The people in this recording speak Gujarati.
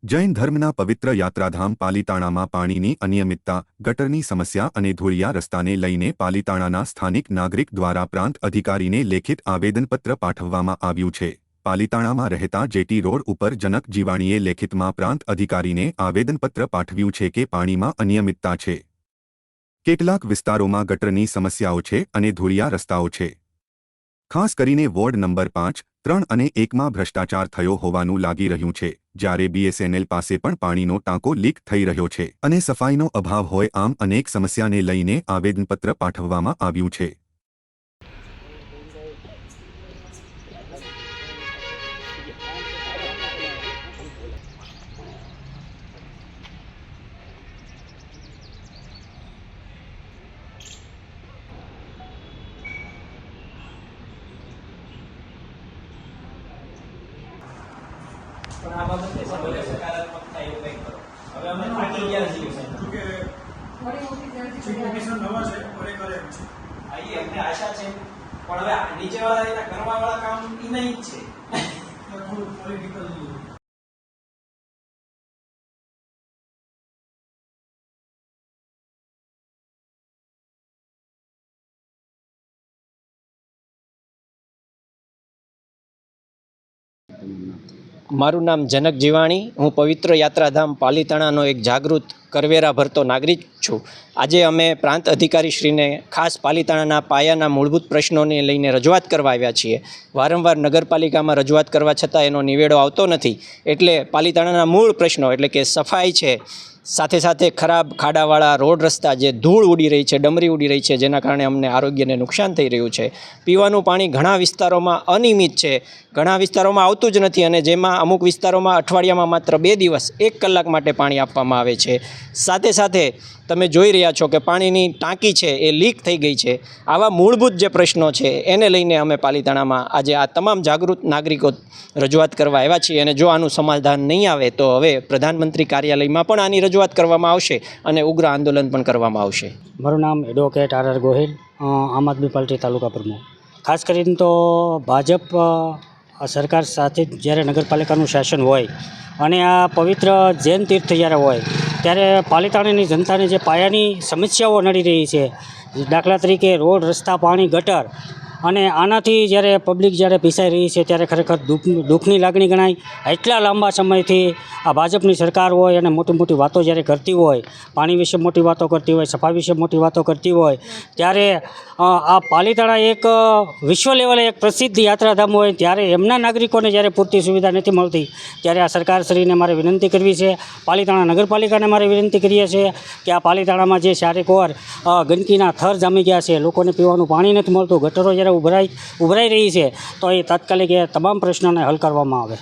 જૈન ધર્મના પવિત્ર યાત્રાધામ પાલિતાણામાં પાણીની અનિયમિતતા, ગટરની સમસ્યા અને ધૂળિયા રસ્તાને લઈને પાલિતાણાના સ્થાનિક નાગરિક દ્વારા પ્રાંત અધિકારીને લેખિત આવેદનપત્ર પાઠવવામાં આવ્યું છે। પાલિતાણામાં રહેતા જેટી રોડ ઉપર જનક જીવાણીએ લેખિતમાં પ્રાંત અધિકારીને આવેદનપત્ર પાઠવ્યું છે કે પાણીમાં અનિયમિતતા છે। કેટલાક વિસ્તારોમાં ગટરની સમસ્યાઓ છે અને ધૂળિયા રસ્તાઓ છે। ખાસ કરીને વોર્ડ નંબર 5, 3 અને 1માં ભ્રષ્ટાચાર થયો હોવાનું લાગી રહ્યું છે, જ્યારે BSNL પાસે પણ પાણીનો ટાંકો લીક થઈ રહ્યો છે અને સફાઈનો અભાવ હોય આમ અનેક સમસ્યાને લઈને આવેદનપત્ર પાઠવવામાં આવ્યું છે। પણ આ બાબતે સકારાત્મક થાય એવું કંઈક કરો। હવે અમે થાકી ગયા છીએ સાહેબ કે ચીફ ઓફિસર નવા છે ઓરે કરે છે આઈ અમને આશા છે પણ હવે નીચેવાળા એના કરવાવાળા કામ ઈ નહીં જ છે થોડું પોલિટિકલ મારું નામ જનક જીવાણી, હું પવિત્ર યાત્રાધામ પાલિતાણાનો એક જાગૃત કરવેરા ભરતો નાગરિક છું। આજે અમે પ્રાંત અધિકારીશ્રીને ખાસ પાલિતાણાના પાયાના મૂળભૂત પ્રશ્નોને લઈને રજૂઆત કરવા આવ્યા છીએ। વારંવાર નગરપાલિકામાં રજૂઆત કરવા છતાં એનો નિવેડો આવતો નથી, એટલે પાલિતાણાના મૂળ પ્રશ્નો એટલે કે સફાઈ છે, સાથે સાથે ખરાબ ખાડાવાળા રોડ રસ્તા, જે ધૂળ ઉડી રહી છે, ડમરી ઉડી રહી છે, જેના કારણે અમને આરોગ્યને નુકસાન થઈ રહ્યું છે। પીવાનું પાણી ઘણા વિસ્તારોમાં અનિયમિત છે, ઘણા વિસ્તારોમાં આવતું જ નથી અને જેમાં અમુક વિસ્તારોમાં અઠવાડિયામાં માત્ર 2 દિવસ 1 કલાક માટે પાણી આપવામાં આવે છે। સાથે સાથે તમે જોઈ રહ્યા છો કે પાણીની ટાંકી છે એ લીક થઈ ગઈ છે। આવા મૂળભૂત જે પ્રશ્નો છે એને લઈને અમે પાલિતાણામાં આજે આ તમામ જાગૃત નાગરિકો રજૂઆત કરવા આવ્યા છીએ અને જો આનું સમાધાન નહીં આવે તો હવે પ્રધાનમંત્રી કાર્યાલયમાં પણ આની રજૂઆત કરવામાં આવશે અને ઉગ્ર આંદોલન પણ કરવામાં આવશે। મારું નામ એડવોકેટ RR ગોહિલ, આમ આદમી પાર્ટી તાલુકા પ્રમુખ। ખાસ કરીને તો ભાજપ સરકાર સાથે જ્યારે નગરપાલિકાનું શાસન હોય અને આ પવિત્ર જૈન તીર્થ જ્યારે હોય ત્યારે પાલિતાણાની જનતાને જે પાયાની સમસ્યાઓ નડી રહી છે, દાખલા તરીકે રોડ, રસ્તા, પાણી, ગટર, અને આનાથી જ્યારે પબ્લિક જ્યારે પીસાઈ રહી છે ત્યારે ખરેખર દુઃખની લાગણી ગણાય। એટલા લાંબા સમયથી આ ભાજપની સરકાર હોય અને મોટી મોટી વાતો જ્યારે કરતી હોય, પાણી વિશે મોટી વાતો કરતી હોય, સફાઈ વિશે મોટી વાતો કરતી હોય, ત્યારે આ પાલિતાણા એક વિશ્વ લેવલે એક પ્રસિદ્ધ યાત્રાધામ હોય ત્યારે એમના નાગરિકોને જ્યારે પૂરતી સુવિધા નથી મળતી ત્યારે આ સરકારશ્રીને મારે વિનંતી કરવી છે, પાલિતાણા નગરપાલિકાને મારે વિનંતી કરીએ છીએ કે આ પાલિતાણામાં જે ચારેકોર ગંદકીના થર જામી ગયા છે, લોકોને પીવાનું પાણી નથી મળતું, ગટરો જ્યારે ઉભરાઈ રહી છે તો એ તાત્કાલિક એ તમામ પ્રશ્નોને હલ કરવામાં આવે।